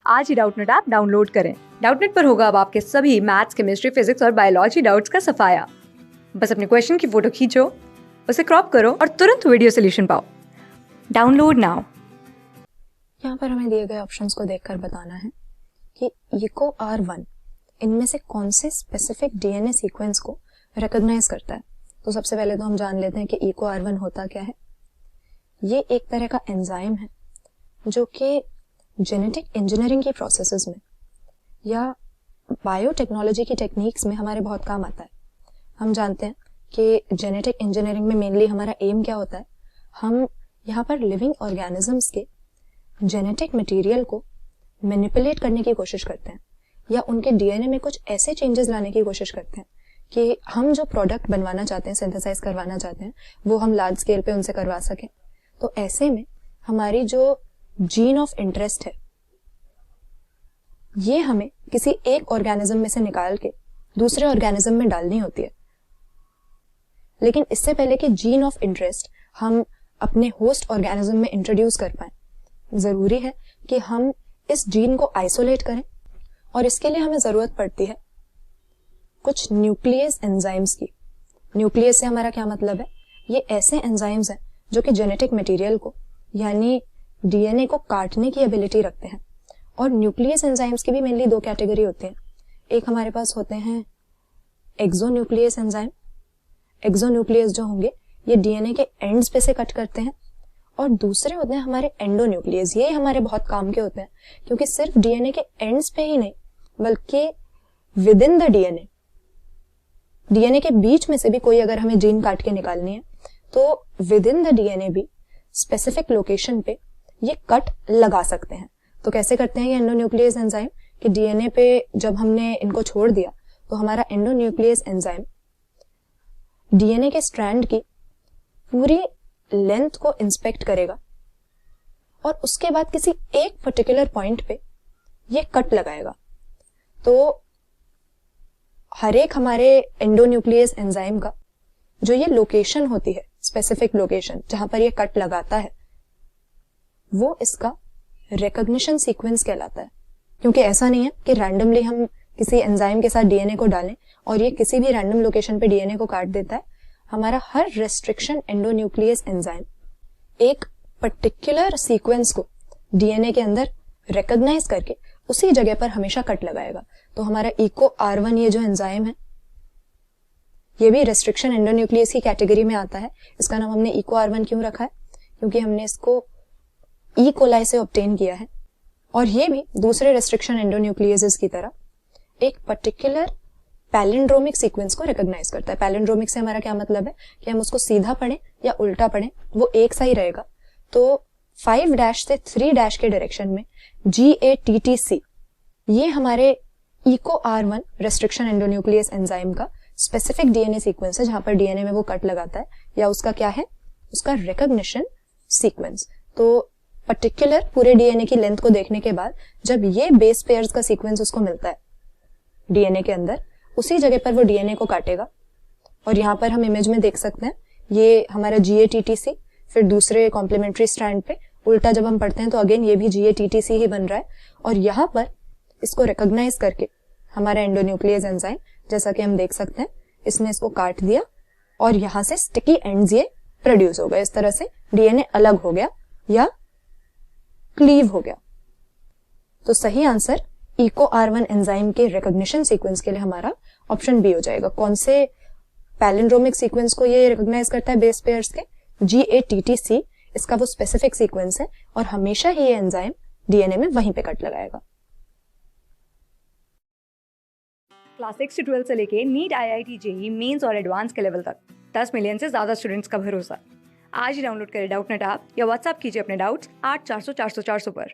आज ही Doubtnut app download करें। Doubtnut पर होगा अब आपके सभी मैथ्स, केमिस्ट्री, फिजिक्स और बायोलॉजी डाउट्स का सफाया। बस अपने क्वेश्चन की फोटो खींचो, उसे क्रॉप करो और तुरंत वीडियो सोल्यूशन पाओ। Download now. यहाँ पर हमें दिए गए ऑप्शंस को देखकर बताना है कि इको R1 इनमें से कौन से स्पेसिफिक डीएनए सीक्वेंस को रिकॉग्नाइज करता है। तो सबसे पहले तो हम जान लेते हैं कि इको R1 होता क्या है। ये एक तरह का एंजाइम है जो कि जेनेटिक इंजीनियरिंग की प्रोसेसेस में या बायोटेक्नोलॉजी की टेक्निक्स में हमारे बहुत काम आता है। हम जानते हैं कि जेनेटिक इंजीनियरिंग में मेनली हमारा एम क्या होता है, हम यहाँ पर लिविंग ऑर्गेनिजम्स के जेनेटिक मटेरियल को मैनिपुलेट करने की कोशिश करते हैं या उनके डीएनए में कुछ ऐसे चेंजेस लाने की कोशिश करते हैं कि हम जो प्रोडक्ट बनवाना चाहते हैं, सिंथेसाइज करवाना चाहते हैं, वो हम लार्ज स्केल पे उनसे करवा सकें। तो ऐसे में हमारी जो जीन ऑफ इंटरेस्ट है ये हमें किसी एक ऑर्गेनिज्म में से निकाल के दूसरे ऑर्गेनिज्म में डालनी होती है। लेकिन इससे पहले कि जीन ऑफ इंटरेस्ट हम अपने होस्ट ऑर्गेनिज्म में इंट्रोड्यूस कर पाए, जरूरी है कि हम इस जीन को आइसोलेट करें और इसके लिए हमें जरूरत पड़ती है कुछ न्यूक्लियस एंजाइम्स की। न्यूक्लियस से हमारा क्या मतलब है, ये ऐसे एंजाइम्स हैं जो कि जेनेटिक मटेरियल को यानी डीएनए को काटने की एबिलिटी रखते हैं। और न्यूक्लियस एंजाइम्स की भी मेनली दो कैटेगरी होती हैं। एक हमारे पास होते हैं एक्सोन्यूक्लियस एंजाइम। एक्सोन्यूक्लियस जो होंगे ये डीएनए के एंड्स पे से कट करते हैं, और दूसरे होते हैं हमारे एंडोन्यूक्लियस। ये हमारे बहुत काम के होते हैं क्योंकि सिर्फ डीएनए के एंड्स पे ही नहीं बल्कि with in the DNA, DNA के बीच में से भी कोई अगर हमें जीन काट के निकालनी है तो विद इन द डीएनए भी स्पेसिफिक लोकेशन पे ये कट लगा सकते हैं। तो कैसे करते हैं ये एंडोन्यूक्लियस एंजाइम कि डीएनए पे जब हमने इनको छोड़ दिया तो हमारा एंडोन्यूक्लियस एंजाइम डीएनए के स्ट्रैंड की पूरी लेंथ को इंस्पेक्ट करेगा और उसके बाद किसी एक पर्टिकुलर पॉइंट पे ये कट लगाएगा। तो हर एक हमारे एंडोन्यूक्लियस एंजाइम का जो ये लोकेशन होती है, स्पेसिफिक लोकेशन जहां पर ये कट लगाता है, वो इसका रिकॉग्निशन सीक्वेंस कहलाता है। क्योंकि ऐसा नहीं है कि रैंडमली हम किसी एंजाइम के साथ डीएनए को डालें और ये किसी भी रैंडम लोकेशन पे डीएनए को काट देता है। हमारा हर रेस्ट्रिक्शन एंडोन्यूक्लियस एंजाइम एक पर्टिकुलर सीक्वेंस को डीएनए के अंदर रिकॉग्नाइज करके उसी जगह पर हमेशा कट लगाएगा। तो हमारा इको R1 ये जो एंजाइम है ये भी रेस्ट्रिक्शन एंडोन्यूक्लियस की कैटेगरी में आता है। इसका नाम हमने इको R1 क्यों रखा है, क्योंकि हमने इसको ई कोलाई से ऑब्टेन किया है। और ये भी दूसरे रेस्ट्रिक्शन एंडोन्यूक्लियसेस की तरह एक पर्टिकुलर पैलिंड्रोमिक सीक्वेंस को रिकॉग्नाइज करता है। पैलिंड्रोमिक से हमारा क्या मतलब है कि हम उसको सीधा पढ़ें या उल्टा पढ़ें वो एक सा ही रहेगा। तो 5' से 3' के डायरेक्शन में GATTC ये हमारे eco R1 restriction endonuclease enzyme का स्पेसिफिक डीएनए सीक्वेंस है जहां पर डीएनए में वो कट लगाता है, या उसका क्या है, उसका रिकॉग्निशन सीक्वेंस। तो पर्टिकुलर पूरे डीएनए की लेंथ को देखने के बाद जब ये बेस पेयर्स का सीक्वेंस उसको मिलता है डीएनए के अंदर, उसी जगह पर वो डीएनए को काटेगा। और यहाँ पर हम इमेज में देख सकते हैं ये हमारा GATTC, फिर दूसरे कॉम्प्लीमेंट्री स्ट्रैंड पे उल्टा जब हम पढ़ते हैं तो अगेन ये भी GATTC ही बन रहा है। और यहाँ पर इसको रिकॉग्नाइज करके हमारा एंडोन्यूक्लियस एंजाइम, जैसा कि हम देख सकते हैं, इसने इसको काट दिया और यहाँ से स्टिकी एंड्स ये प्रोड्यूस हो गए। इस तरह से डीएनए अलग हो गया या क्लीव हो गया। तो सही आंसर इको R1 एंजाइम के रिकॉग्निशन सीक्वेंस के लिए हमारा ऑप्शन बी हो जाएगा। कौन से पैलिंड्रोमिक सीक्वेंस को ये रिकॉग्नाइज करता है बेस पेयर्स के, GATTC, इसका वो स्पेसिफिक सीक्वेंस है और हमेशा ही ये एंजाइम डीएनए में वहीं पे कट लगाएगा। क्लास 6 से 12 से लेके नीट, IIT, JEE मेंस और एडवांस के लेवल तक 10 मिलियन से ज्यादा स्टूडेंट्स का भरोसा। आज ही डाउनलोड करें डाउटनेट ऐप या व्हाट्सएप कीजिए अपने डाउट्स 8400 400 400 पर।